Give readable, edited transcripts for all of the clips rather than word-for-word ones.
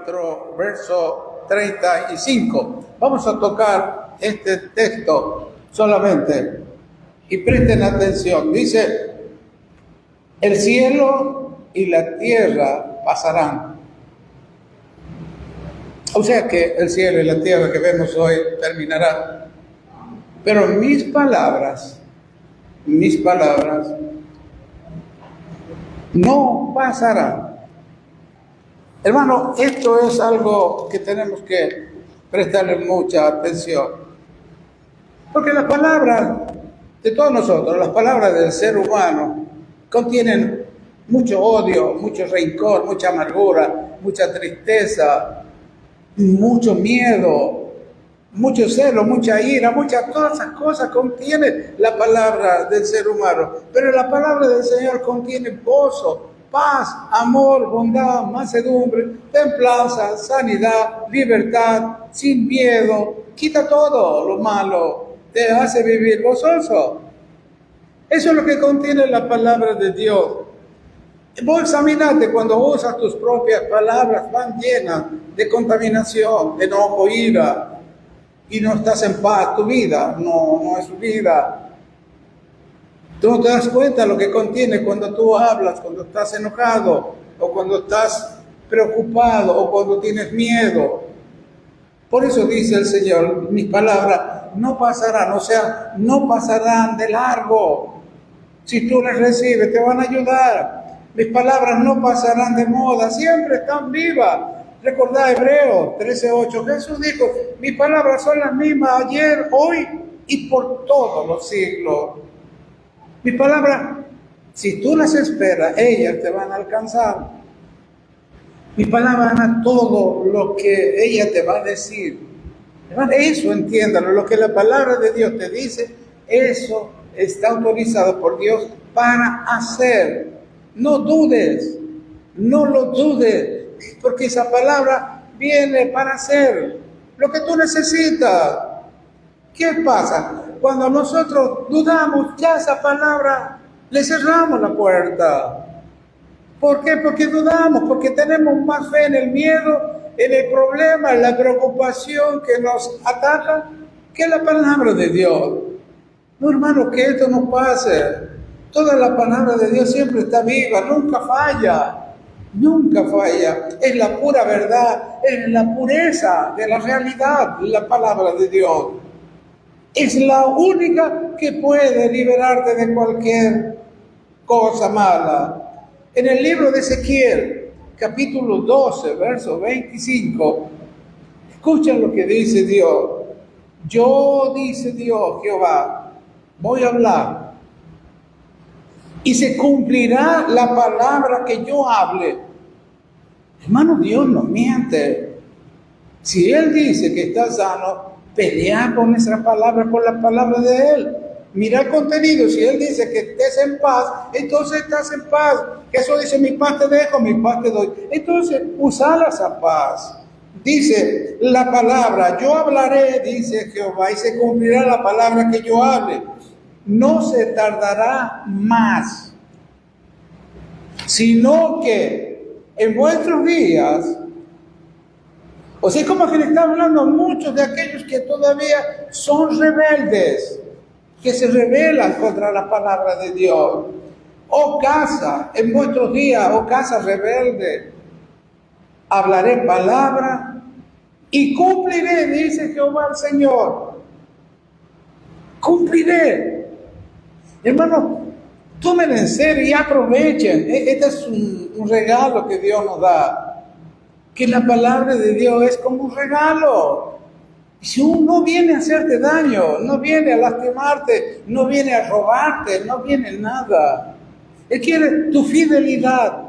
4, verso 35. Vamos a tocar este texto solamente y presten atención. Dice, el cielo y la tierra pasarán. O sea que el cielo y la tierra que vemos hoy terminarán. Pero mis palabras no pasarán. Hermano, esto es algo que tenemos que prestarle mucha atención. Porque las palabras de todos nosotros, las palabras del ser humano, contienen mucho odio, mucho rencor, mucha amargura, mucha tristeza, mucho miedo, mucho celo, mucha ira, todas esas cosas contiene la palabra del ser humano. Pero la palabra del Señor contiene gozo, paz, amor, bondad, mansedumbre, templanza, sanidad, libertad, sin miedo. Quita todo lo malo, te hace vivir gozoso. Eso es lo que contiene la palabra de Dios. Vos examinate cuando usas tus propias palabras, van llenas de contaminación, de enojo, ira, y no estás en paz. Tu vida no es vida. Tú no te das cuenta de lo que contiene cuando tú hablas, cuando estás enojado, o cuando estás preocupado, o cuando tienes miedo. Por eso dice el Señor, mis palabras no pasarán, o sea, no pasarán de largo. Si tú las recibes, te van a ayudar. Mis palabras no pasarán de moda, siempre están vivas. Recordad Hebreos 13:8. Jesús dijo, mis palabras son las mismas ayer, hoy y por todos los siglos. Mis palabras, si tú las esperas, ellas te van a alcanzar. Mis palabras van a todo lo que ella te va a decir. Eso entiéndalo, lo que la palabra de Dios te dice, eso está autorizado por Dios para hacer. No dudes, no lo dudes, porque esa palabra viene para hacer lo que tú necesitas. ¿Qué pasa? Cuando nosotros dudamos, ya esa palabra le cerramos la puerta. ¿Por qué? Porque dudamos, porque tenemos más fe en el miedo, en el problema, en la preocupación que nos ataca, que en la palabra de Dios. No, hermano, que esto no pase. Toda la palabra de Dios siempre está viva, nunca falla, nunca falla. Es la pura verdad, es la pureza de la realidad, la palabra de Dios. Es la única que puede liberarte de cualquier cosa mala. En el libro de Ezequiel, capítulo 12, verso 25, escuchen lo que dice Dios. Yo, dice Dios, Jehová, voy a hablar. Y se cumplirá la palabra que yo hable. Hermano, Dios no miente. Si Él dice que está sano, pelea con esa palabra, con la palabra de Él. Mira el contenido. Si Él dice que estés en paz, entonces estás en paz. Que eso dice, mi paz te dejo, mi paz te doy. Entonces, usala esa paz. Dice la palabra, yo hablaré, dice Jehová, y se cumplirá la palabra que yo hable. No se tardará más, sino que en vuestros días, o sea, como que le está hablando a muchos de aquellos que todavía son rebeldes, que se rebelan contra la palabra de Dios. Oh casa, en vuestros días, oh casa rebelde, hablaré palabra y cumpliré, dice Jehová el Señor. Cumpliré. Hermano, tomen en serio y aprovechen. Este es un regalo que Dios nos da. Que la palabra de Dios es como un regalo. Si uno viene a hacerte daño, no viene a lastimarte, no viene a robarte, no viene nada. Él quiere tu fidelidad.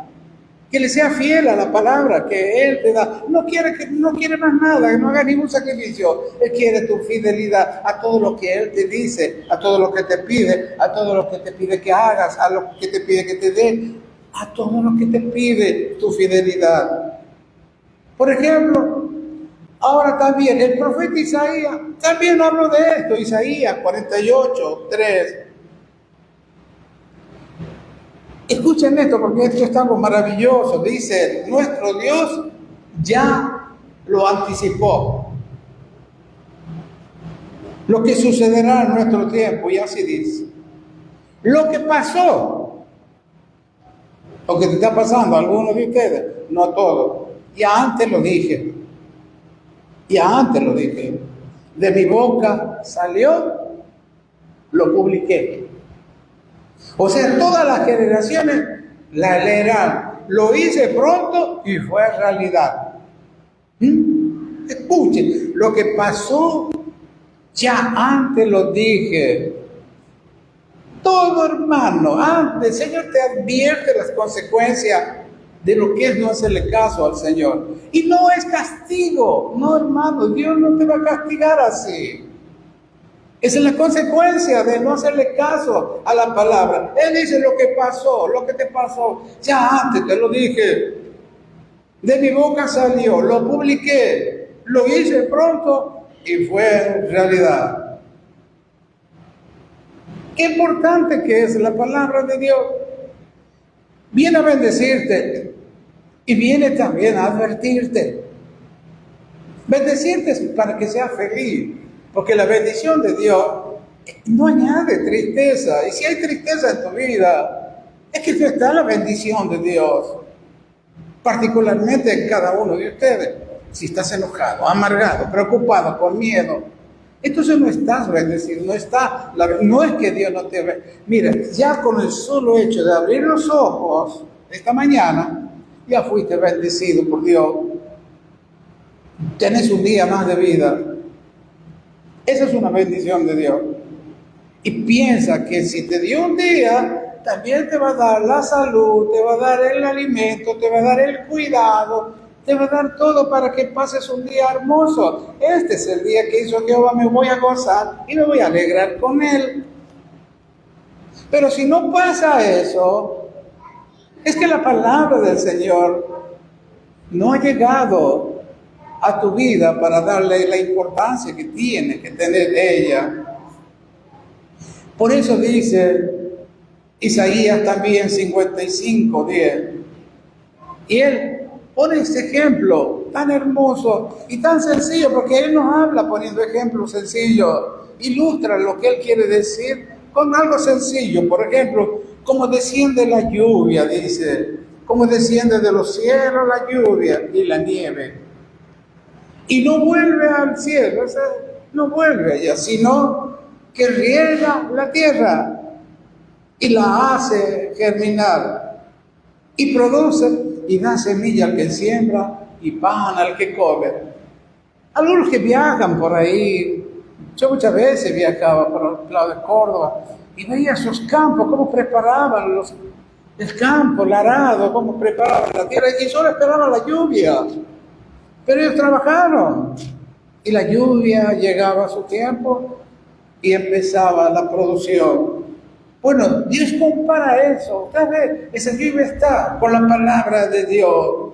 Que le sea fiel a la palabra que Él te da. No quiere más nada, que no haga ningún sacrificio. Él quiere tu fidelidad a todo lo que Él te dice, a todo lo que te pide, a todo lo que te pide que hagas, a lo que te pide que te dé, a todo lo que te pide tu fidelidad. Por ejemplo, ahora también el profeta Isaías también habló de esto, Isaías 48:3. Escuchen esto porque esto es algo maravilloso. Dice, nuestro Dios ya lo anticipó. Lo que sucederá en nuestro tiempo, y así dice. Lo que pasó, lo que te está pasando a algunos de ustedes, no a todos. Ya antes lo dije. De mi boca salió, lo publiqué. O sea, todas las generaciones la leerán. Lo hice pronto y fue realidad. Escuchen, lo que pasó ya antes lo dije. Todo, hermano, antes el Señor te advierte las consecuencias de lo que es no hacerle caso al Señor. Y no es castigo. No, hermano, Dios no te va a castigar así. Esa es la consecuencia de no hacerle caso a la palabra. Él dice lo que pasó, lo que te pasó. Ya antes te lo dije. De mi boca salió, lo publiqué, lo hice pronto y fue realidad. Qué importante que es la palabra de Dios. Viene a bendecirte y viene también a advertirte. Bendecirte es para que seas feliz, porque la bendición de Dios no añade tristeza. Y si hay tristeza en tu vida, es que no está la bendición de Dios. Particularmente en cada uno de ustedes. Si estás enojado, amargado, preocupado, con miedo, entonces no estás bendecido, no es que Dios no te ve. Mira, ya con el solo hecho de abrir los ojos esta mañana, ya fuiste bendecido por Dios. Tenés un día más de vida. Esa es una bendición de Dios. Y piensa que si te dio un día, también te va a dar la salud, te va a dar el alimento, te va a dar el cuidado, te va a dar todo para que pases un día hermoso. Este es el día que hizo Jehová, me voy a gozar y me voy a alegrar con él. Pero si no pasa eso, es que la palabra del Señor no ha llegado a tu vida para darle la importancia que tiene que tener ella. Por eso dice Isaías también 55:10. Y él pone este ejemplo tan hermoso y tan sencillo, porque él nos habla poniendo ejemplos sencillos, ilustra lo que él quiere decir con algo sencillo. Por ejemplo, como desciende la lluvia, dice, como desciende de los cielos la lluvia y la nieve, y no vuelve al cielo, o sea, no vuelve allá, sino que riega la tierra y la hace germinar, y produce y da semilla al que siembra y pan al que come. Algunos que viajan por ahí, yo muchas veces viajaba por el lado de Córdoba y veía esos campos, cómo preparaban el campo, el arado, cómo preparaban la tierra, y solo esperaban la lluvia. Pero ellos trabajaron y la lluvia llegaba a su tiempo y empezaba la producción. Bueno, Dios compara eso. Tal vez esa lluvia está con la palabra de Dios.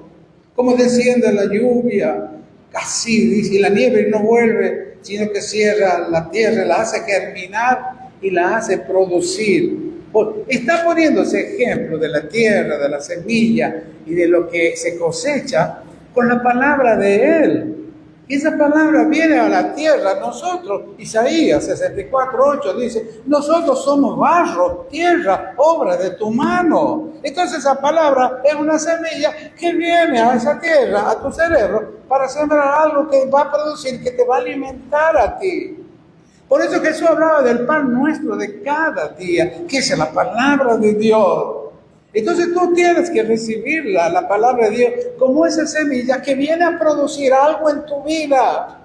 Como desciende la lluvia, así dice, y la nieve no vuelve, sino que cierra la tierra, la hace germinar y la hace producir. Está poniendo ese ejemplo de la tierra, de la semilla y de lo que se cosecha con la palabra de Él. Y esa palabra viene a la tierra. Nosotros, Isaías 64:8 dice, nosotros somos barro, tierra, obra de tu mano. Entonces esa palabra es una semilla que viene a esa tierra, a tu cerebro, para sembrar algo que va a producir, que te va a alimentar a ti. Por eso Jesús hablaba del pan nuestro de cada día, que es la palabra de Dios. Entonces tú tienes que recibir la palabra de Dios como esa semilla que viene a producir algo en tu vida.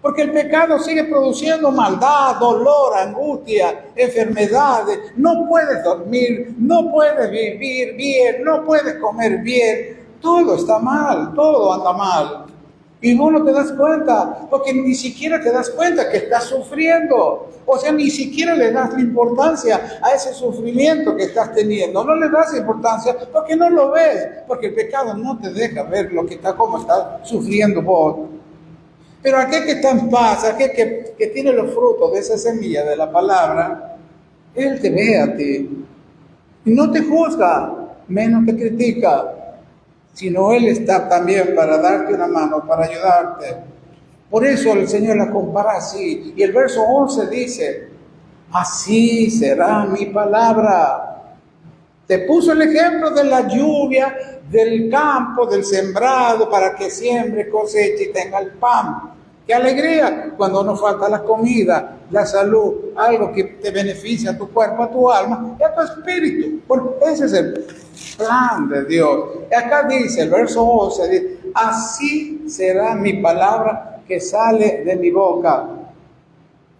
Porque el pecado sigue produciendo maldad, dolor, angustia, enfermedades. No puedes dormir, no puedes vivir bien, no puedes comer bien. Todo está mal, todo anda mal. Y vos no te das cuenta, porque ni siquiera te das cuenta que estás sufriendo. O sea, ni siquiera le das la importancia a ese sufrimiento que estás teniendo. No le das importancia porque no lo ves, porque el pecado no te deja ver cómo estás sufriendo vos. Pero aquel que está en paz, aquel que tiene los frutos de esa semilla de la palabra, él te ve a ti. Y no te juzga, menos te critica. sino Él está también para darte una mano, para ayudarte. Por eso el Señor la compara así. Y el verso 11 dice, así será mi palabra. Te puso el ejemplo de la lluvia, del campo, del sembrado, para que siembre, coseche y tenga el pan. ¡Qué alegría! Cuando nos falta la comida, la salud, algo que te beneficia a tu cuerpo, a tu alma y a tu espíritu. Bueno, ese es el plan de Dios. Y acá dice, el verso 11, dice, así será mi palabra que sale de mi boca.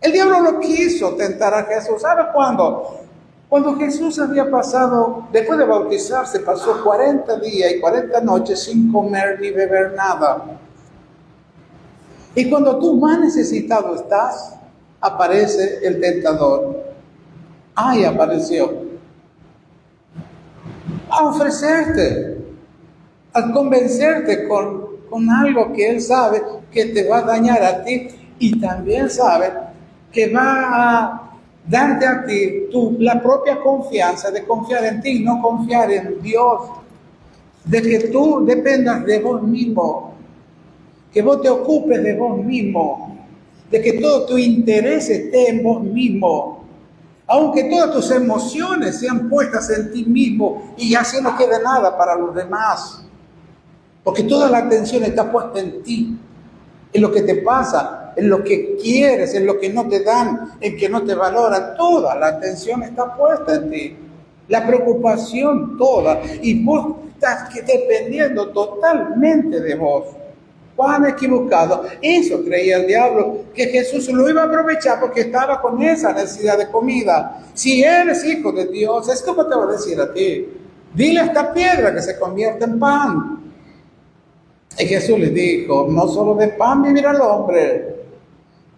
El diablo no quiso tentar a Jesús. ¿Sabe cuándo? Cuando Jesús había pasado, después de bautizarse, pasó 40 días y 40 noches sin comer ni beber nada. Y cuando tú más necesitado estás, aparece el tentador. Ahí apareció. A ofrecerte, a convencerte con algo que él sabe que te va a dañar a ti y también sabe que va a darte a ti la propia confianza de confiar en ti, no confiar en Dios, de que tú dependas de vos mismo, que vos te ocupes de vos mismo, de que todo tu interés esté en vos mismo, aunque todas tus emociones sean puestas en ti mismo y así no quede nada para los demás, porque toda la atención está puesta en ti, en lo que te pasa, en lo que quieres, en lo que no te dan, en que no te valoran. Toda la atención está puesta en ti, la preocupación toda, y vos estás dependiendo totalmente de vos. ¡Cuán equivocado! Eso creía el diablo, que Jesús lo iba a aprovechar porque estaba con esa necesidad de comida. Si eres hijo de Dios, es como te va a decir a ti, dile a esta piedra que se convierta en pan. Y Jesús le dijo, no solo de pan vivirá el hombre,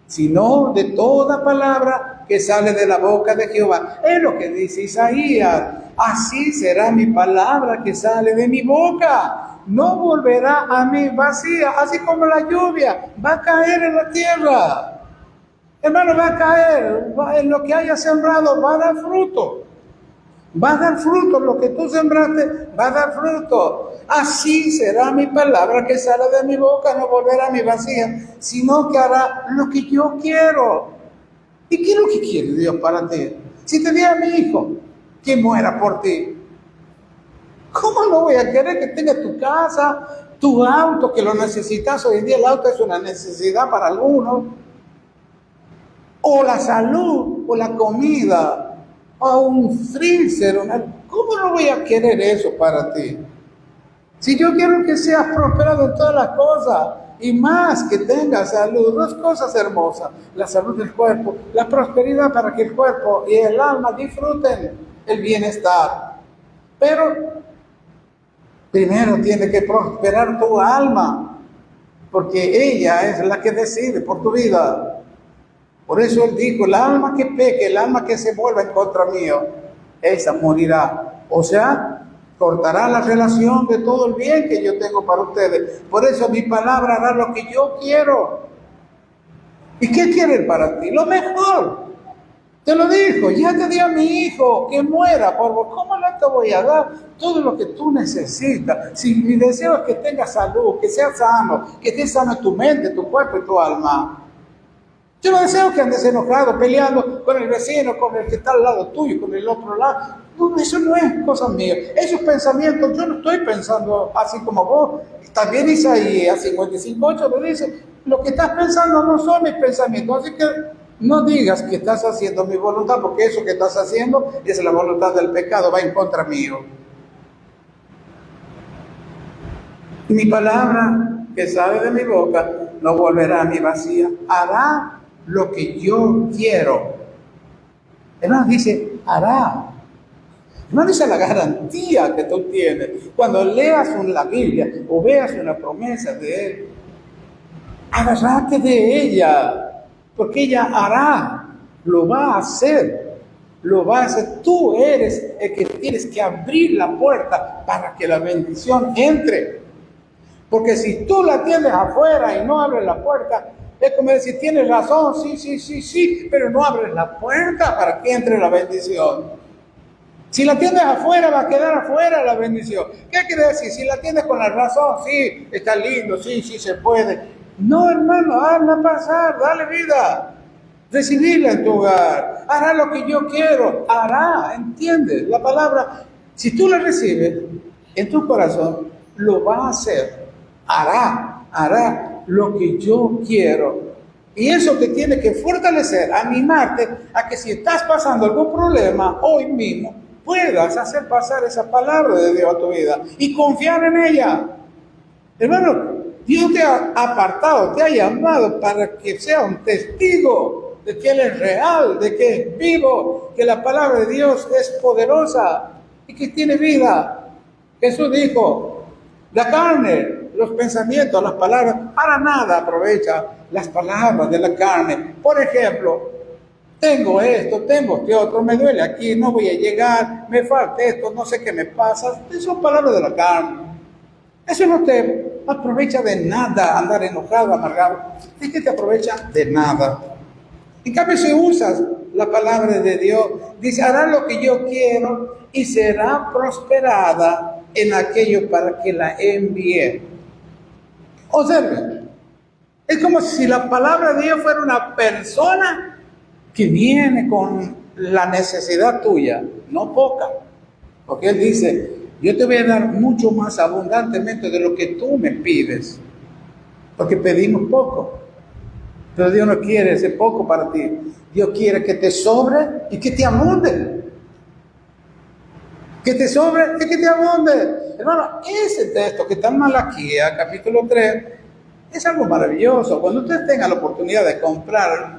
sino de toda palabra que sale de la boca de Jehová. Es lo que dice Isaías, así será mi palabra que sale de mi boca. No volverá a mí vacía, así como la lluvia va a caer en la tierra. Hermano, va a caer, en lo que haya sembrado va a dar fruto. Va a dar fruto, lo que tú sembraste va a dar fruto. Así será mi palabra que sale de mi boca, no volverá a mi vacía, sino que hará lo que yo quiero. ¿Y qué es lo que quiere Dios para ti? Si te diera a mi hijo que muera por ti, ¿cómo no voy a querer que tenga tu casa, tu auto, que lo necesitas? Hoy en día el auto es una necesidad para algunos. O la salud, o la comida, o un freezer. ¿Cómo no voy a querer eso para ti? Si yo quiero que seas prosperado en todas las cosas, y más que tengas salud, dos cosas hermosas, la salud del cuerpo, la prosperidad para que el cuerpo y el alma disfruten el bienestar. Pero primero tiene que prosperar tu alma, porque ella es la que decide por tu vida. Por eso él dijo, el alma que peque, el alma que se vuelva en contra mío, esa morirá. O sea, cortará la relación de todo el bien que yo tengo para ustedes. Por eso mi palabra hará lo que yo quiero. ¿Y qué quieren para ti? Lo mejor. Te lo dijo, ya te di a mi hijo que muera por vos. ¿Cómo no te voy a dar todo lo que tú necesitas? Si mi deseo es que tengas salud, que seas sano, que estés sano en tu mente, tu cuerpo y tu alma. Yo no deseo que andes enojado, peleando con el vecino, con el que está al lado tuyo, con el otro lado. No, eso no es cosa mía. Esos pensamientos, yo no estoy pensando así como vos. También Isaías 55:8 le dice, lo que estás pensando no son mis pensamientos. Así que no digas que estás haciendo mi voluntad, porque eso que estás haciendo es la voluntad del pecado, va en contra mío. Y mi palabra que sale de mi boca no volverá a mi vacía, hará lo que yo quiero. Hermano, dice, hará. Hermano, esa es la garantía que tú tienes. Cuando leas la Biblia o veas una promesa de Él, agárrate de ella, porque ella hará, lo va a hacer. Lo va a hacer. Tú eres el que tienes que abrir la puerta para que la bendición entre. Porque si tú la tienes afuera y no abres la puerta, es como decir, tienes razón, sí, pero no abres la puerta para que entre la bendición. Si la tienes afuera, va a quedar afuera la bendición. ¿Qué quiere decir? Si la tienes con la razón, sí, está lindo, sí, sí se puede. No, hermano, hazla pasar, dale vida. Recibirla en tu hogar. Hará lo que yo quiero. Hará, ¿entiendes? La palabra, si tú la recibes en tu corazón, lo va a hacer. Hará lo que yo quiero. Y eso te tiene que fortalecer, animarte a que si estás pasando algún problema hoy mismo, puedas hacer pasar esa palabra de Dios a tu vida y confiar en ella. Hermano, Dios te ha apartado, te ha llamado para que sea un testigo de que Él es real, de que es vivo, que la palabra de Dios es poderosa y que tiene vida. Jesús dijo, la carne, los pensamientos, las palabras, para nada aprovecha las palabras de la carne. Por ejemplo, tengo esto, tengo este otro, me duele aquí, no voy a llegar, me falta esto, no sé qué me pasa. Esas son palabras de la carne. Eso no te aprovecha de nada, andar enojado, amargado. Es que te aprovecha de nada. En cambio, si usas la palabra de Dios, dice, hará lo que yo quiero y será prosperada en aquello para que la envíe. Observen, es como si la palabra de Dios fuera una persona que viene con la necesidad tuya, no poca. Porque Él dice, yo te voy a dar mucho más abundantemente de lo que tú me pides. Porque pedimos poco. Pero Dios no quiere ese poco para ti. Dios quiere que te sobre y que te abunde. Que te sobre y que te abunde. Hermano, ese texto que está en Malaquías, capítulo 3, es algo maravilloso. Cuando ustedes tengan la oportunidad de comprar,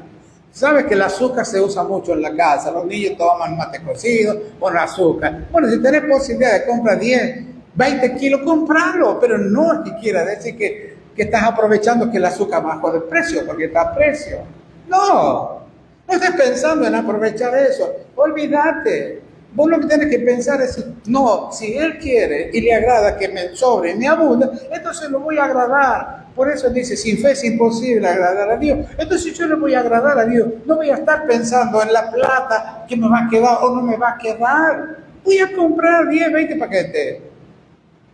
sabe que el azúcar se usa mucho en la casa. Los niños toman mate cocido con azúcar. Bueno, si tenés posibilidad de comprar 10, 20 kilos, comprarlo. Pero no es que quiera decir que estás aprovechando que el azúcar bajó de precio, porque está a precio. No estés pensando en aprovechar eso. Olvídate. Vos lo que tienes que pensar es, no, si Él quiere y le agrada que me sobre y me abunda, entonces lo voy a agradar. Por eso dice, sin fe es imposible agradar a Dios. Entonces yo le voy a agradar a Dios. No voy a estar pensando en la plata que me va a quedar o no me va a quedar. Voy a comprar 10, 20 paquetes.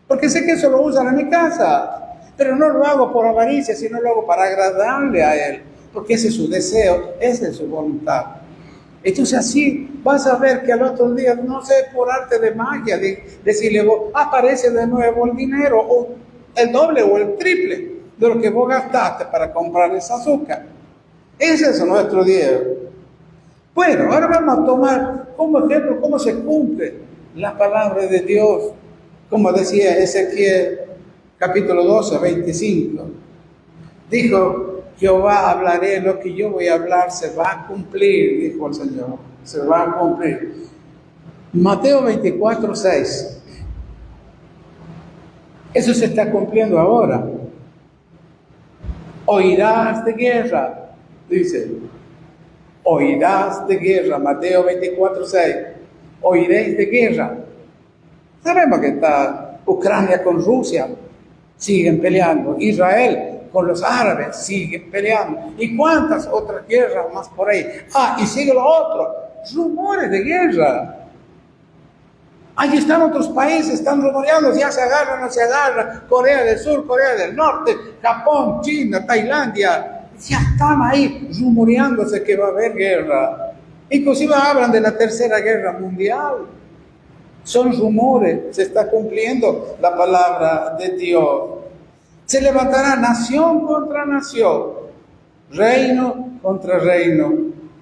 Porque sé que eso lo usan en mi casa. Pero no lo hago por avaricia, sino lo hago para agradarle a Él. Porque ese es su deseo, esa es su voluntad. Entonces así vas a ver que al otro día, no sé, por arte de magia, decirle vos, aparece de nuevo el dinero, o el doble o el triple de lo que vos gastaste para comprar ese azúcar. Ese es nuestro Dios. Bueno, ahora vamos a tomar como ejemplo cómo se cumple la palabra de Dios, como decía Ezequiel, capítulo 12, 25. Dijo, Jehová, hablaré lo que yo voy a hablar, se va a cumplir, dijo el Señor, se va a cumplir. Mateo 24, 6. Eso se está cumpliendo ahora. Oirás de guerra, dice. Oirás de guerra, Mateo 24, 6. Oiréis de guerra. Sabemos que está Ucrania con Rusia, siguen peleando. Israel con los árabes siguen peleando. ¿Y cuántas otras guerras más por ahí? Y sigue lo otro, rumores de guerra. Allí están otros países, están rumoreando, ya se agarran, no se agarran. Corea del Sur, Corea del Norte, Japón, China, Tailandia, ya están ahí rumoreándose que va a haber guerra. Inclusive hablan de la tercera guerra mundial. Son rumores, se está cumpliendo la palabra de Dios. Se levantará nación contra nación, reino contra reino.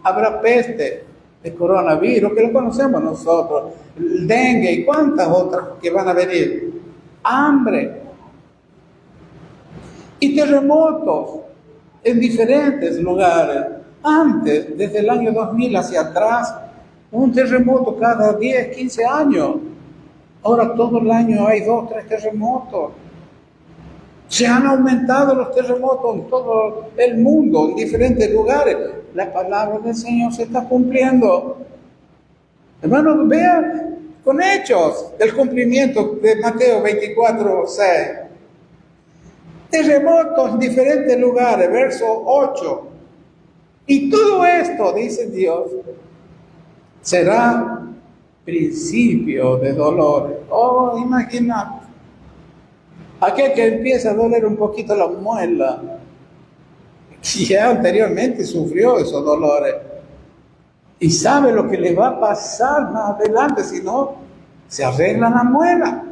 Habrá peste, el coronavirus, que lo conocemos nosotros, el dengue y cuántas otras que van a venir. Hambre y terremotos en diferentes lugares. Antes, desde el año 2000 hacia atrás, un terremoto cada 10, 15 años. Ahora todo el año hay 2, 3 terremotos. Se han aumentado los terremotos en todo el mundo, en diferentes lugares. La palabra del Señor se está cumpliendo. Hermanos, vean con hechos el cumplimiento de Mateo 24, 6. Terremotos en diferentes lugares, verso 8. Y todo esto, dice Dios, será principio de dolores. Oh, imagina, aquel que empieza a doler un poquito la muela, que ya anteriormente sufrió esos dolores, y sabe lo que le va a pasar más adelante si no se arregla la muela.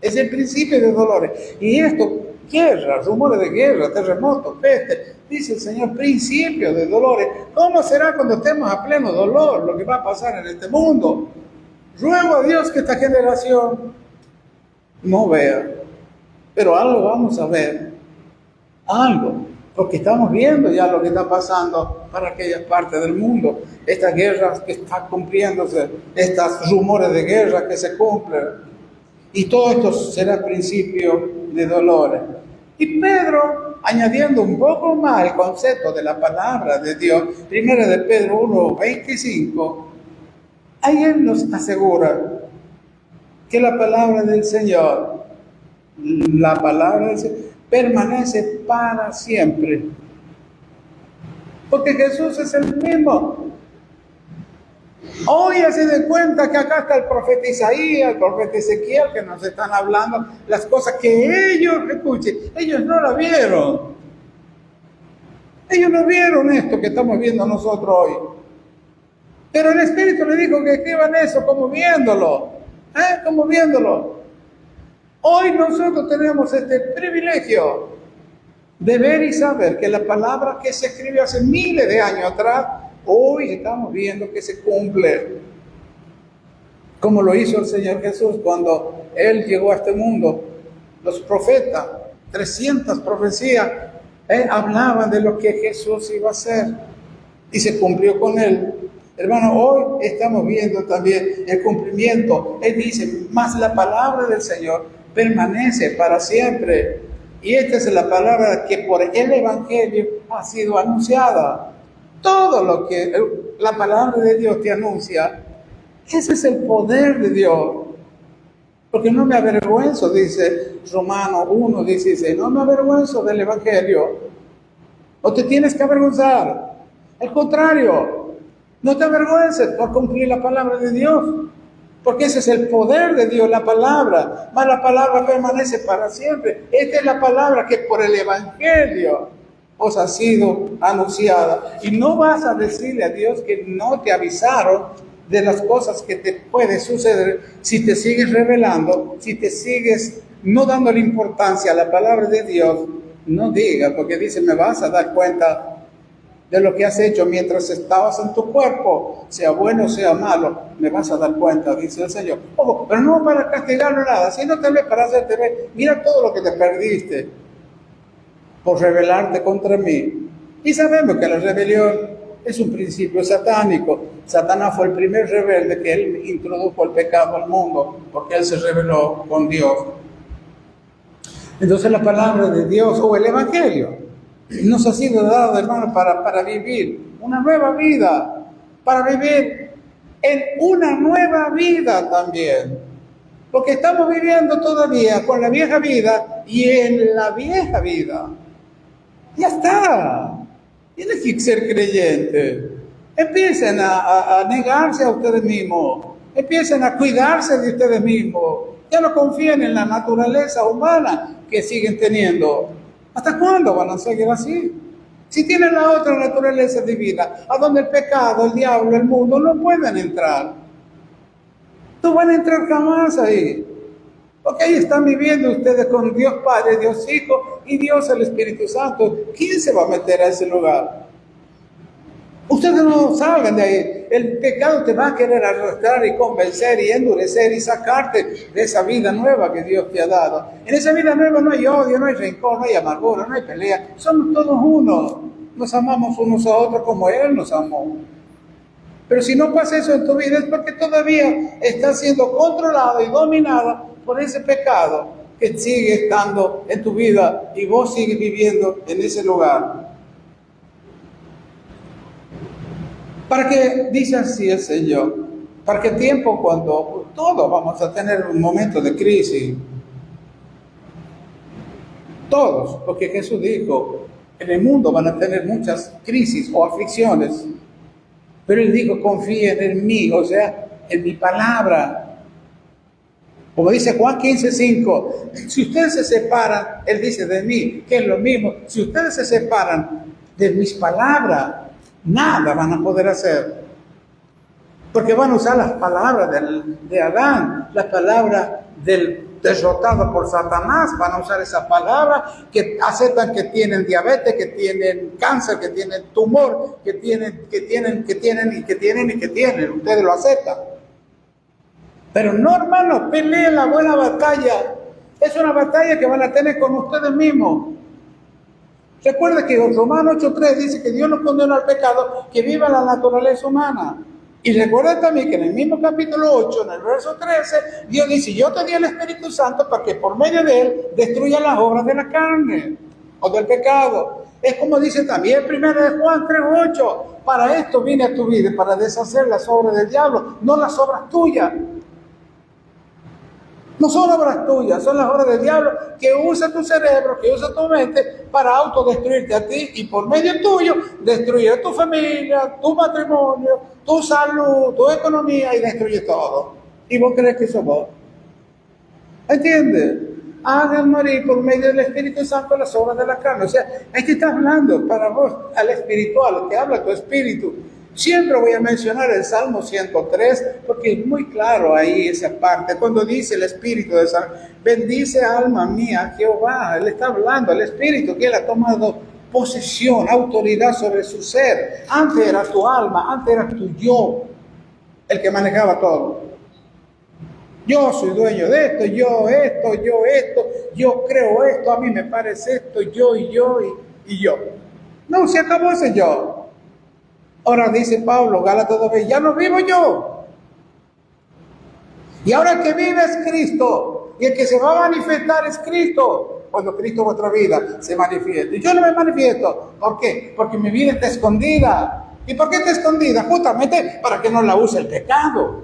Es el principio de dolores. Y esto, guerra, rumores de guerra, terremotos, peste, dice el Señor, principio de dolores. ¿Cómo será cuando estemos a pleno dolor lo que va a pasar en este mundo? Ruego a Dios que esta generación no vea, pero algo vamos a ver, algo, porque estamos viendo ya lo que está pasando para aquellas partes del mundo, estas guerras que están cumpliéndose, estos rumores de guerra que se cumplen. Y todo esto será principio de dolores. Y Pedro, añadiendo un poco más el concepto de la palabra de Dios, 1 de Pedro 1:25, ahí él nos asegura que la palabra del Señor, permanece para siempre. Porque Jesús es el mismo. Hoy se den cuenta que acá está el profeta Isaías, el profeta Ezequiel, que nos están hablando las cosas que ellos, escuchen, ellos no la vieron. Ellos no vieron esto que estamos viendo nosotros hoy. Pero el Espíritu le dijo que escriban eso como viéndolo. Como viéndolo. Hoy nosotros tenemos este privilegio de ver y saber que la palabra que se escribió hace miles de años atrás, hoy estamos viendo que se cumple, como lo hizo el Señor Jesús cuando Él llegó a este mundo. Los profetas, 300 profecías, hablaban de lo que Jesús iba a hacer y se cumplió con Él. Hermano, hoy estamos viendo también el cumplimiento. Él dice, más la palabra del Señor permanece para siempre. Y esta es la palabra que por el Evangelio ha sido anunciada. Todo lo que la palabra de Dios te anuncia, ese es el poder de Dios. Porque no me avergüenzo, dice Romanos 1:16, no me avergüenzo del Evangelio. No te tienes que avergonzar. Al contrario, no te avergüences por cumplir la palabra de Dios. Porque ese es el poder de Dios, la palabra. Mas la palabra permanece para siempre. Esta es la palabra que por el Evangelio os ha sido anunciada. Y no vas a decirle a Dios que no te avisaron de las cosas que te pueden suceder si te sigues revelando, si te sigues no dándole importancia a la palabra de Dios. No diga, porque dice, me vas a dar cuenta de lo que has hecho mientras estabas en tu cuerpo, sea bueno o sea malo, me vas a dar cuenta, dice el Señor. Ojo, pero no para castigarlo nada, sino tal vez para hacerte ver, mira todo lo que te perdiste por rebelarte contra mí. Y sabemos que la rebelión es un principio satánico. Satanás fue el primer rebelde, que él introdujo el pecado al mundo, porque él se rebeló con Dios. Entonces la palabra de Dios, o el Evangelio, nos ha sido dado, hermano, para vivir una nueva vida, para vivir en una nueva vida también. Porque estamos viviendo todavía con la vieja vida y en la vieja vida. Ya está. Tienes que ser creyente. Empiecen a negarse a ustedes mismos. Empiecen a cuidarse de ustedes mismos. Ya no confíen en la naturaleza humana que siguen teniendo. ¿Hasta cuándo van a seguir así? Si tienen la otra naturaleza divina, a donde el pecado, el diablo, el mundo no pueden entrar. No van a entrar jamás ahí. Porque ahí están viviendo ustedes con Dios Padre, Dios Hijo y Dios el Espíritu Santo. ¿Quién se va a meter a ese lugar? Ustedes no salgan de ahí. El pecado te va a querer arrastrar y convencer y endurecer y sacarte de esa vida nueva que Dios te ha dado. En esa vida nueva no hay odio, no hay rencor, no hay amargura, no hay pelea. Somos todos uno. Nos amamos unos a otros como Él nos amó. Pero si no pasa eso en tu vida es porque todavía estás siendo controlado y dominado por ese pecado que sigue estando en tu vida y vos sigues viviendo en ese lugar. ¿Para qué dice así el Señor? ¿Para qué tiempo cuando todos vamos a tener un momento de crisis? Todos, porque Jesús dijo, en el mundo van a tener muchas crisis o aflicciones. Pero Él dijo, confíen en mí, o sea, en mi palabra. Como dice Juan 15:5, si ustedes se separan, Él dice de mí, que es lo mismo, si ustedes se separan de mis palabras, nada van a poder hacer. Porque van a usar las palabras de Adán, las palabras del derrotado por Satanás, van a usar esa palabra que aceptan que tienen diabetes, que tienen cáncer, que tienen tumor, que tienen, ustedes lo aceptan. Pero no, hermano, peleen la buena batalla. Es una batalla que van a tener con ustedes mismos. Recuerda que Romanos 8:3 dice que Dios nos condena al pecado, que viva la naturaleza humana. Y recuerda también que en el mismo capítulo 8, en el verso 13, Dios dice, yo te di el Espíritu Santo para que por medio de Él destruya las obras de la carne o del pecado. Es como dice también 1 Juan 3:8, para esto vine a tu vida, para deshacer las obras del diablo, no las obras tuyas. No son obras tuyas, son las obras del diablo que usa tu cerebro, que usa tu mente para autodestruirte a ti y por medio tuyo destruir a tu familia, tu matrimonio, tu salud, tu economía y destruye todo. ¿Y vos crees que sos vos? ¿Entiendes? Hagan morir por medio del Espíritu Santo las obras de la carne. O sea, aquí está hablando para vos al espiritual, que habla tu espíritu. Siempre voy a mencionar el Salmo 103 porque es muy claro ahí esa parte. Cuando dice el Espíritu de San, bendice alma mía Jehová. Él está hablando, el Espíritu que Él ha tomado posesión, autoridad sobre su ser. Antes era tu alma, antes era tu yo, el que manejaba todo. Yo soy dueño de esto, yo creo esto, a mí me parece esto, yo. No, se acabó ese yo. Ahora dice Pablo, Gálatas 2:20, ya no vivo yo. Y ahora el que vive es Cristo. Y el que se va a manifestar es Cristo. Cuando Cristo en vuestra vida se manifieste. Y yo no me manifiesto. ¿Por qué? Porque mi vida está escondida. ¿Y por qué está escondida? Justamente para que no la use el pecado.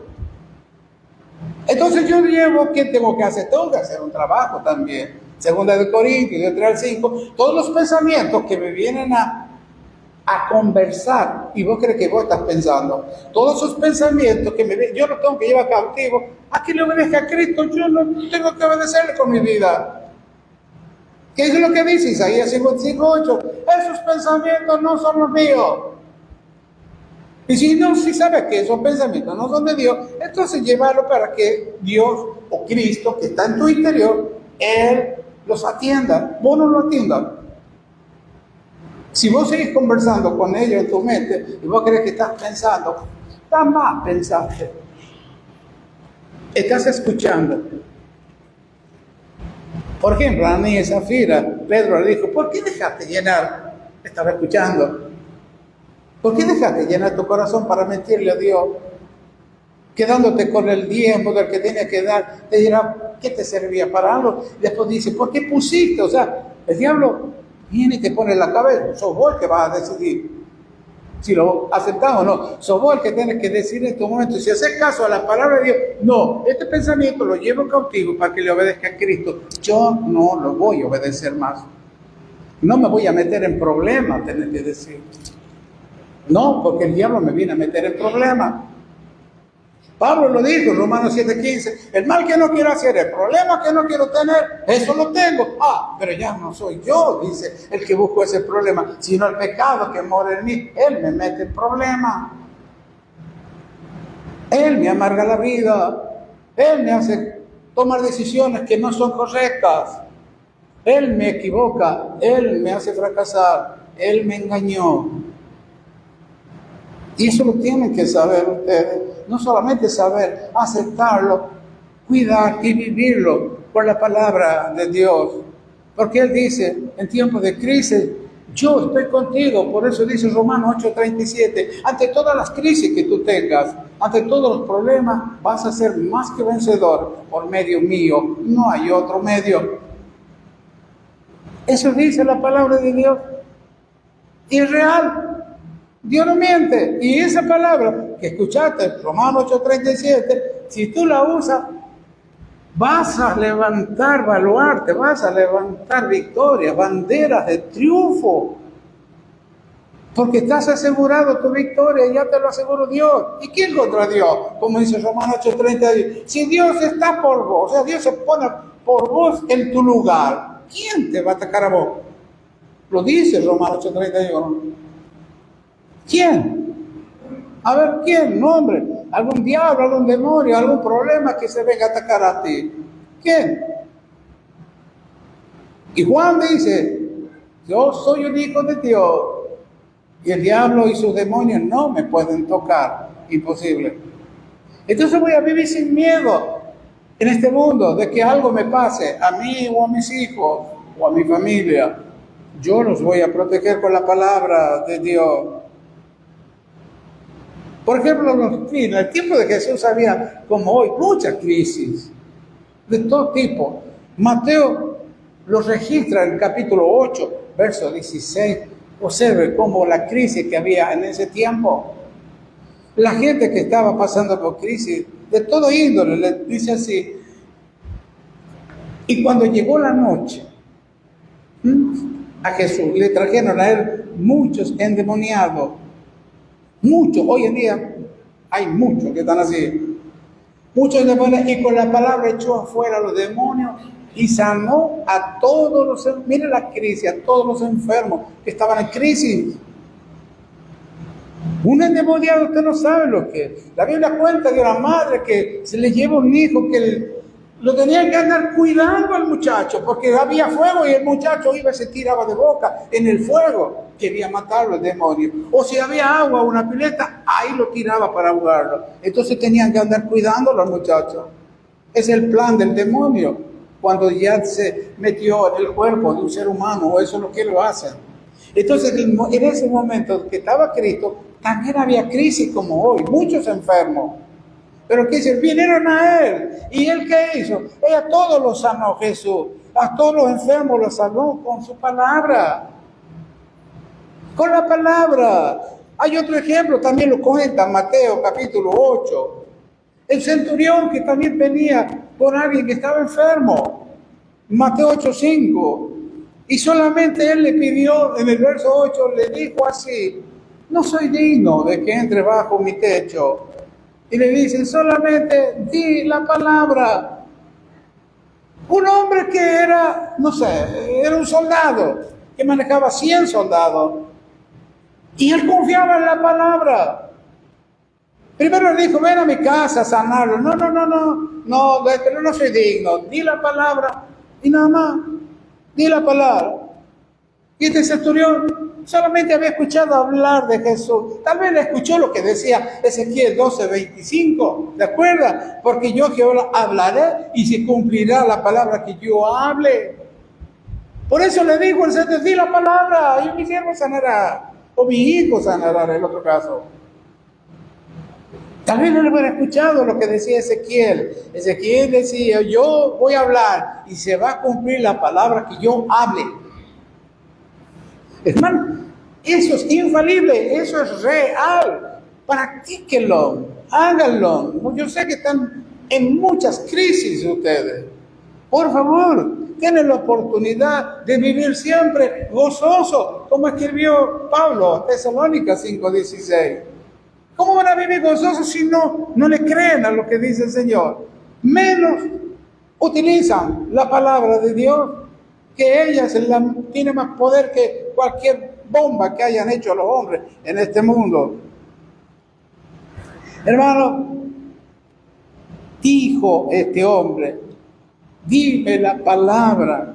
Entonces yo llevo, ¿qué tengo que hacer? Tengo que hacer un trabajo también. 2 de Corintios, 3-5. Todos los pensamientos que me vienen a conversar, y vos crees que vos estás pensando, todos esos pensamientos que yo los tengo que llevar cautivo, a que le obedezca a Cristo, yo no tengo que obedecerle con mi vida. ¿Qué es lo que dice Isaías 55:8? Esos pensamientos no son los míos. Y si sabes que esos pensamientos no son de Dios, entonces llévalo para que Dios o Cristo que está en tu interior, Él los atienda. Vos no lo atiendas. Si vos seguís conversando con ellos en tu mente y vos crees que estás pensando, jamás pensaste. Estás escuchando. Por ejemplo, a Ananías y Zafira, Pedro le dijo, ¿por qué dejaste llenar? Estaba escuchando. ¿Por qué dejaste llenar tu corazón para mentirle a Dios? Quedándote con el diezmo del que tenías que dar, te dirá, ¿qué te servía para algo? Después dice, ¿por qué pusiste? O sea, el diablo viene y te pone en la cabeza. Sos vos el que vas a decidir si lo aceptás o no. Sos vos el que tienes que decidir en tu momento. Si haces caso a la palabra de Dios, no, este pensamiento lo llevo cautivo para que le obedezca a Cristo. Yo no lo voy a obedecer más. No me voy a meter en problemas, tenés que decir. No, porque el diablo me viene a meter en problemas. Pablo lo dijo en Romanos 7:15, el mal que no quiero hacer, el problema que no quiero tener, eso lo tengo. Pero ya no soy yo, dice, el que busco ese problema, sino el pecado que mora en mí. Él me mete en problemas. Él me amarga la vida. Él me hace tomar decisiones que no son correctas. Él me equivoca. Él me hace fracasar. Él me engañó. Y eso lo tienen que saber ustedes. No solamente saber, aceptarlo, cuidar y vivirlo por la palabra de Dios. Porque Él dice, en tiempos de crisis, yo estoy contigo. Por eso dice Romanos 8:37, ante todas las crisis que tú tengas, ante todos los problemas, vas a ser más que vencedor por medio mío. No hay otro medio. Eso dice la palabra de Dios. Y es real. Dios no miente. Y esa palabra que escuchaste, Romanos 8:37, si tú la usas, vas a levantar baluarte, vas a levantar victorias, banderas de triunfo. Porque estás asegurado tu victoria, ya te lo aseguró Dios. ¿Y quién contra Dios? Como dice Romanos 8:30, si Dios está por vos, o sea, Dios se pone por vos en tu lugar, ¿quién te va a atacar a vos? Lo dice Romanos 8:31. ¿Quién? A ver, ¿quién? Nombre. ¿Algún diablo, algún demonio, algún problema que se venga a atacar a ti? ¿Quién? Y Juan dice, yo soy un hijo de Dios y el diablo y sus demonios no me pueden tocar. Imposible. Entonces voy a vivir sin miedo en este mundo de que algo me pase a mí o a mis hijos o a mi familia. Yo los voy a proteger con la palabra de Dios. Por ejemplo, en el tiempo de Jesús había, como hoy, muchas crisis de todo tipo. Mateo lo registra en el capítulo 8, verso 16. Observe cómo la crisis que había en ese tiempo. La gente que estaba pasando por crisis de todo índole, le dice así. Y cuando llegó la noche, a Jesús le trajeron a él muchos endemoniados. Muchos, hoy en día hay muchos que están así. Muchos endemoniados, y con la palabra echó afuera a los demonios y sanó a todos los, mire la crisis, a todos los enfermos que estaban en crisis. Un endemoniado, usted no sabe lo que es. La Biblia cuenta de una madre que se le lleva un hijo que lo tenían que andar cuidando al muchacho, porque había fuego y el muchacho iba y se tiraba de boca en el fuego. Quería matarlo el demonio. O si había agua o una pileta, ahí lo tiraba para ahogarlo. Entonces tenían que andar cuidándolo al muchacho. Es el plan del demonio. Cuando ya se metió en el cuerpo de un ser humano, o eso es lo que lo hacen. Entonces, en ese momento que estaba Cristo, también había crisis como hoy, muchos enfermos. Pero que se vinieron a Él. ¿Y Él qué hizo? Él a todos los sanó Jesús. A todos los enfermos los sanó con su palabra. Con la palabra. Hay otro ejemplo, también lo cuenta Mateo capítulo 8. El centurión que también venía por alguien que estaba enfermo. Mateo 8:5. Y solamente él le pidió, en el verso 8, le dijo así: no soy digno de que entre bajo mi techo. Y le dicen, solamente di la palabra. Un hombre que era, no sé, era un soldado, que manejaba 100 soldados. Y él confiaba en la palabra. Primero le dijo, ven a mi casa a sanarlo. No, pero no soy digno. Di la palabra y nada más. Di la palabra. Y este centurión solamente había escuchado hablar de Jesús. Tal vez le escuchó lo que decía Ezequiel 12:25. ¿De acuerdo? Porque yo Jehová hablaré y se cumplirá la palabra que yo hable. Por eso le dijo el centurión, di la palabra y mi siervo sanará. O mi hijo sanará en el otro caso. Tal vez no le hubiera escuchado lo que decía Ezequiel. Ezequiel decía, yo voy a hablar y se va a cumplir la palabra que yo hable. Hermano, eso es infalible, eso es real. Practíquenlo, háganlo. Yo sé que están en muchas crisis ustedes. Por favor, tienen la oportunidad de vivir siempre gozoso, como escribió Pablo a Tesalónicas 5:16. ¿Cómo van a vivir gozosos si no le creen a lo que dice el Señor? Menos utilizan la palabra de Dios, que ella tiene más poder que cualquier bomba que hayan hecho los hombres en este mundo. Hermano, dijo este hombre, di la palabra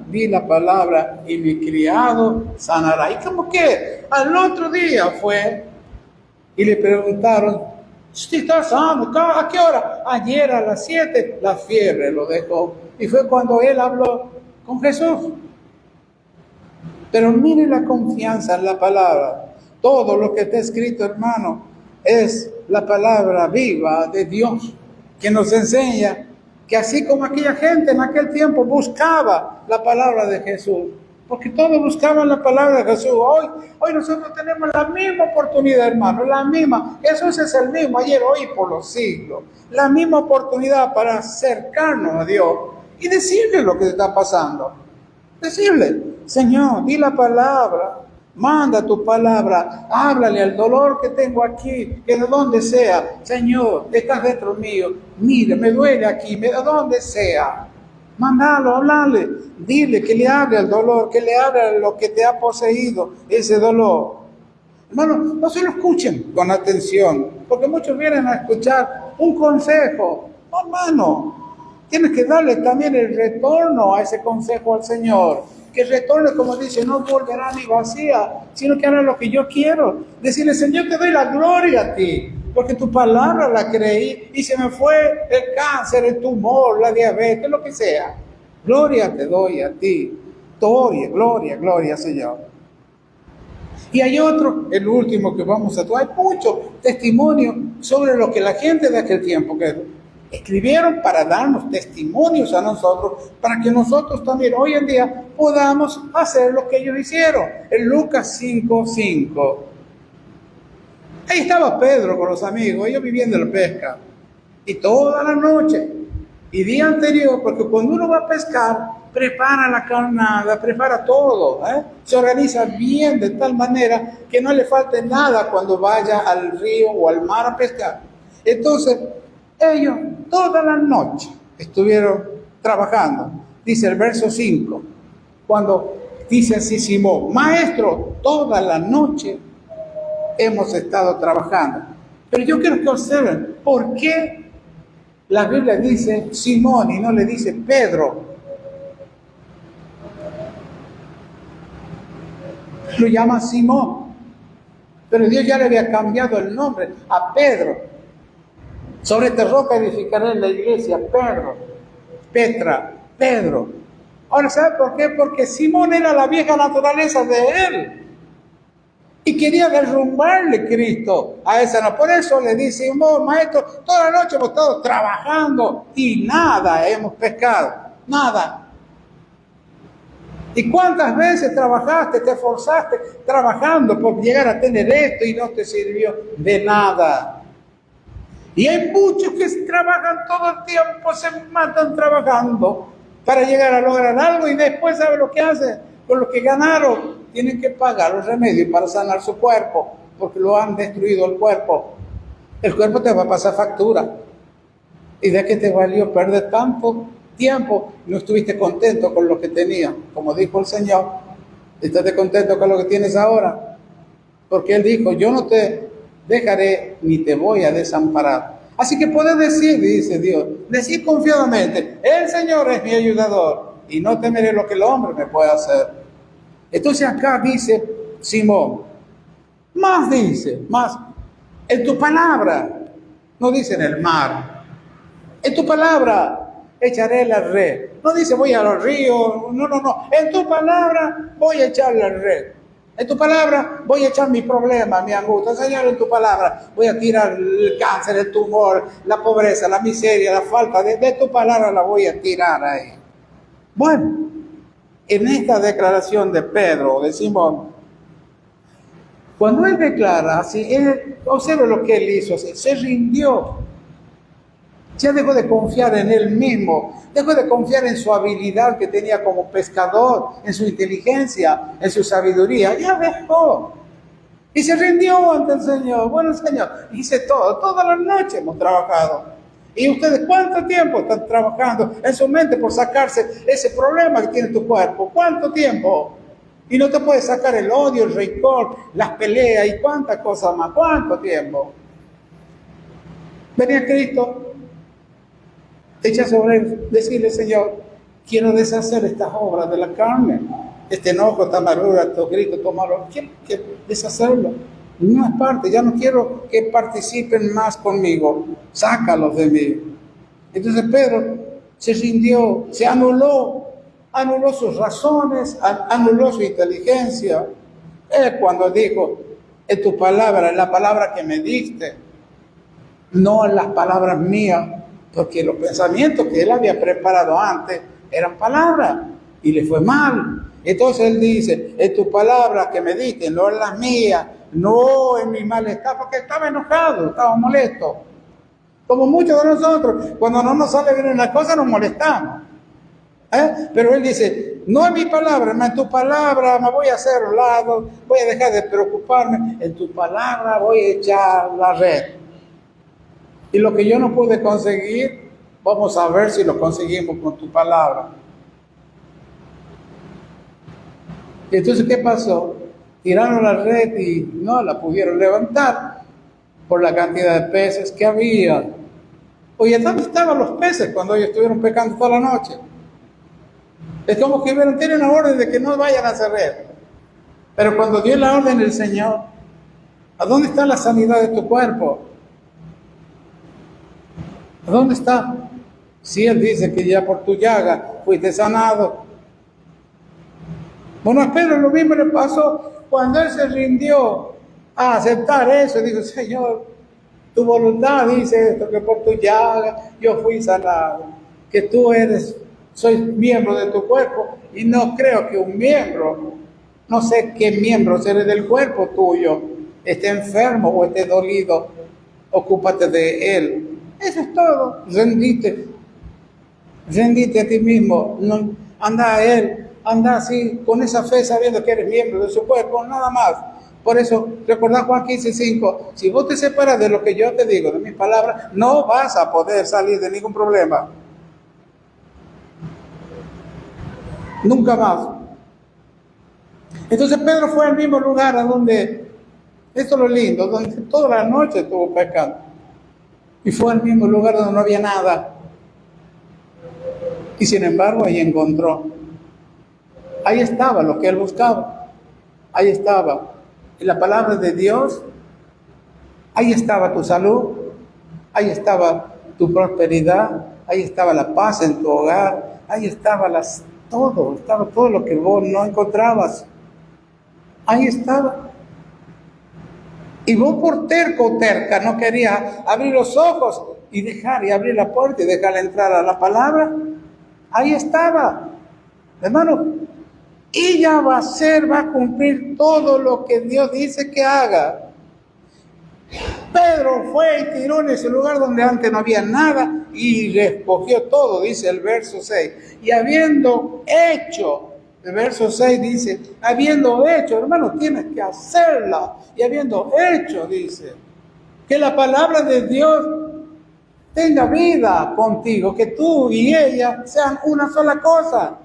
y mi criado sanará. Y como que al otro día fue y le preguntaron, ¿usted está sano? ¿A qué hora? Ayer a las 7 la fiebre lo dejó. Y fue cuando él habló con Jesús. Pero mire la confianza en la palabra. Todo lo que está escrito, hermano, es la palabra viva de Dios, que nos enseña que así como aquella gente en aquel tiempo buscaba la palabra de Jesús, porque todos buscaban la palabra de Jesús. Hoy nosotros tenemos la misma oportunidad, hermano, la misma. Jesús es el mismo ayer, hoy y por los siglos. La misma oportunidad para acercarnos a Dios y decirle lo que está pasando. Decirle, Señor, di la palabra Manda tu palabra, háblale al dolor que tengo aquí, que de donde sea, Señor, estás dentro mío, mire, me duele aquí, de donde sea. Mándalo, háblale, dile que le hable al dolor, que le hable a lo que te ha poseído, ese dolor. Hermano, no se lo escuchen con atención, porque muchos vienen a escuchar un consejo. No, hermano, tienes que darle también el retorno a ese consejo al Señor. Que retorne, como dice, no volverá ni vacía, sino que hará lo que yo quiero. Decirle, Señor, te doy la gloria a ti, porque tu palabra la creí y se me fue el cáncer, el tumor, la diabetes, lo que sea. Gloria te doy a ti. Gloria, gloria, gloria, Señor. Y hay otro, el último que vamos a tomar. Hay muchos testimonios sobre lo que la gente de aquel tiempo que escribieron para darnos testimonios a nosotros, para que nosotros también hoy en día podamos hacer lo que ellos hicieron. En Lucas 5:5. Ahí estaba Pedro con los amigos, ellos vivían de la pesca. Y toda la noche y día anterior, porque cuando uno va a pescar, prepara la carnada, prepara todo, se organiza bien de tal manera que no le falte nada cuando vaya al río o al mar a pescar. Entonces, ellos toda la noche estuvieron trabajando. Dice el verso 5, cuando dice así Simón, maestro, toda la noche hemos estado trabajando. Pero yo quiero que observen, ¿por qué la Biblia dice Simón y no le dice Pedro? Lo llama Simón, pero Dios ya le había cambiado el nombre a Pedro. Sobre esta roca edificaré la iglesia, Pedro, Petra, Pedro. Ahora, ¿sabe por qué? Porque Simón era la vieja naturaleza de él y quería derrumbarle Cristo a esa no. Por eso le dice Simón, maestro, toda la noche hemos estado trabajando y nada hemos pescado, nada. ¿Y cuántas veces trabajaste, te esforzaste trabajando por llegar a tener esto y no te sirvió de nada? Y hay muchos que trabajan todo el tiempo, se matan trabajando para llegar a lograr algo y después, ¿sabe lo que hacen? Con lo que ganaron, tienen que pagar los remedios para sanar su cuerpo, porque lo han destruido el cuerpo. El cuerpo te va a pasar factura. ¿Y de qué te valió perder tanto tiempo? No estuviste contento con lo que tenías, como dijo el Señor. ¿Estás contento con lo que tienes ahora? Porque Él dijo, yo no te dejaré ni te voy a desamparar. Así que puedes decir, dice Dios, decir confiadamente, el Señor es mi ayudador y no temeré lo que el hombre me pueda hacer. Entonces acá dice Simón, más, en tu palabra, no dice en el mar, en tu palabra echaré la red. No dice voy a los ríos, no. En tu palabra voy a echar la red. En tu palabra voy a echar mi problema, mi angustia. Señor, en tu palabra voy a tirar el cáncer, el tumor, la pobreza, la miseria, la falta. De tu palabra la voy a tirar ahí. Bueno, en esta declaración de Pedro o de Simón, cuando él declara así, observe lo que él hizo, se rindió. Ya dejó de confiar en él mismo, dejó de confiar en su habilidad que tenía como pescador, en su inteligencia, en su sabiduría. Ya dejó. Y se rindió ante el Señor. Bueno, Señor, hice todo, toda la noche hemos trabajado. ¿Y ustedes cuánto tiempo están trabajando en su mente por sacarse ese problema que tiene tu cuerpo? ¿Cuánto tiempo? Y no te puedes sacar el odio, el rencor, las peleas y cuántas cosas más. ¿Cuánto tiempo? Venía Cristo. Echa sobre él, decirle, Señor, quiero deshacer estas obras de la carne, este enojo, esta amargura, estos gritos, estos malos, quiero deshacerlo. No es parte, ya no quiero que participen más conmigo, sácalos de mí. Entonces Pedro se rindió, se anuló sus razones, anuló su inteligencia. Él cuando dijo, en tu palabra, en la palabra que me diste, no en las palabras mías, porque los pensamientos que él había preparado antes eran palabras y le fue mal. Entonces él dice, en tus palabras que me diste, no en las mías, no en mi malestar, porque estaba enojado, estaba molesto. Como muchos de nosotros, cuando no nos sale bien una cosa nos molestamos. Pero él dice, no es mi palabra, en tu palabra me voy a hacer a un lado, voy a dejar de preocuparme, en tu palabra voy a echar la red. Y lo que yo no pude conseguir, vamos a ver si lo conseguimos con tu palabra. Y entonces, ¿qué pasó? Tiraron la red y no la pudieron levantar por la cantidad de peces que había. Oye, ¿dónde estaban los peces cuando ellos estuvieron pescando toda la noche? Es como que tienen la orden de que no vayan a hacer red. Pero cuando dio la orden el Señor, ¿a dónde está la sanidad de tu cuerpo? ¿A dónde está? Si Él dice que ya por tu llaga fuiste sanado. Bueno, a Pedro lo mismo le pasó cuando él se rindió a aceptar eso. Dijo, Señor, tu voluntad dice esto, que por tu llaga yo fui sanado, que tú soy miembro de tu cuerpo, y no creo que un miembro, no sé qué miembro será del cuerpo tuyo, esté enfermo o esté dolido, ocúpate de él. Eso es todo, rendite a ti mismo, no, anda a él, anda así, con esa fe sabiendo que eres miembro de su cuerpo, nada más. Por eso, recordad Juan 15:5, si vos te separas de lo que yo te digo, de mis palabras, no vas a poder salir de ningún problema. Nunca más. Entonces Pedro fue al mismo lugar a donde, esto es lo lindo, donde toda la noche estuvo pescando. Y fue al mismo lugar donde no había nada. Y sin embargo ahí encontró. Ahí estaba lo que él buscaba. Ahí estaba. En la palabra de Dios, ahí estaba tu salud, ahí estaba tu prosperidad, ahí estaba la paz en tu hogar, ahí estaba todo lo que vos no encontrabas. Ahí estaba. Y vos por terco o terca no querías abrir los ojos y abrir la puerta y dejarle entrar a la palabra. Ahí estaba. Hermano, ella va a cumplir todo lo que Dios dice que haga. Pedro fue y tiró en ese lugar donde antes no había nada y recogió todo, dice el verso 6. Y habiendo hecho, el verso 6 dice, habiendo hecho, hermano, tienes que hacerla. Y habiendo hecho, dice, que la palabra de Dios tenga vida contigo, que tú y ella sean una sola cosa.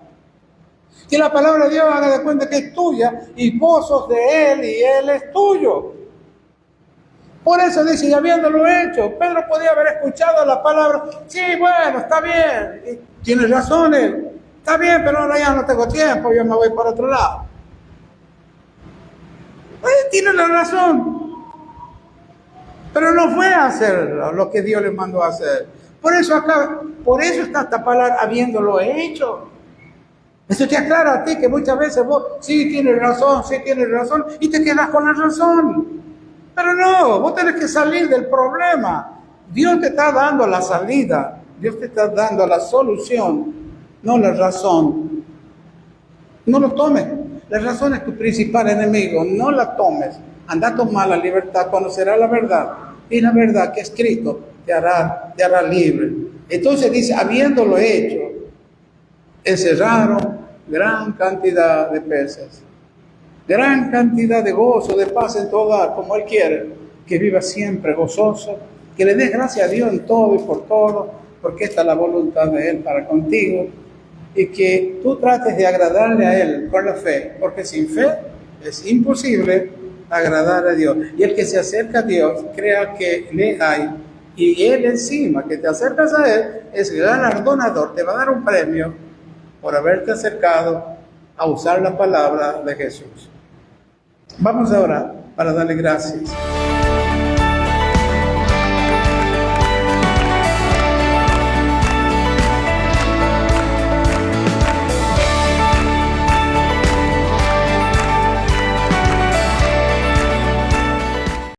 Que la palabra de Dios haga de cuenta que es tuya y vos sos de Él y Él es tuyo. Por eso dice, y habiéndolo hecho, Pedro podía haber escuchado la palabra, sí, bueno, está bien, tienes razones, está bien, pero ahora ya no tengo tiempo, yo me voy por otro lado. Tiene la razón, pero no fue a hacer lo que Dios le mandó a hacer. Por eso está esta palabra, habiéndolo hecho. Eso te aclara a ti que muchas veces vos sí tienes razón, y te quedas con la razón. Pero no, vos tenés que salir del problema. Dios te está dando la salida, Dios te está dando la solución, no la razón. No lo tomes. La razón es tu principal enemigo, no la tomes. Anda a tomar la libertad, conocerás la verdad. Y la verdad que es Cristo te hará libre. Entonces dice, habiéndolo hecho, encerraron gran cantidad de peces, gran cantidad de gozo, de paz en tu hogar, como Él quiere, que viva siempre gozoso, que le des gracias a Dios en todo y por todo, porque esta es la voluntad de Él para contigo, y que tú trates de agradarle a Él con la fe, porque sin fe es imposible agradar a Dios. Y el que se acerca a Dios, crea que le hay, y Él encima, que te acercas a Él, es galardonador, te va a dar un premio por haberte acercado a usar la palabra de Jesús. Vamos ahora para darle gracias.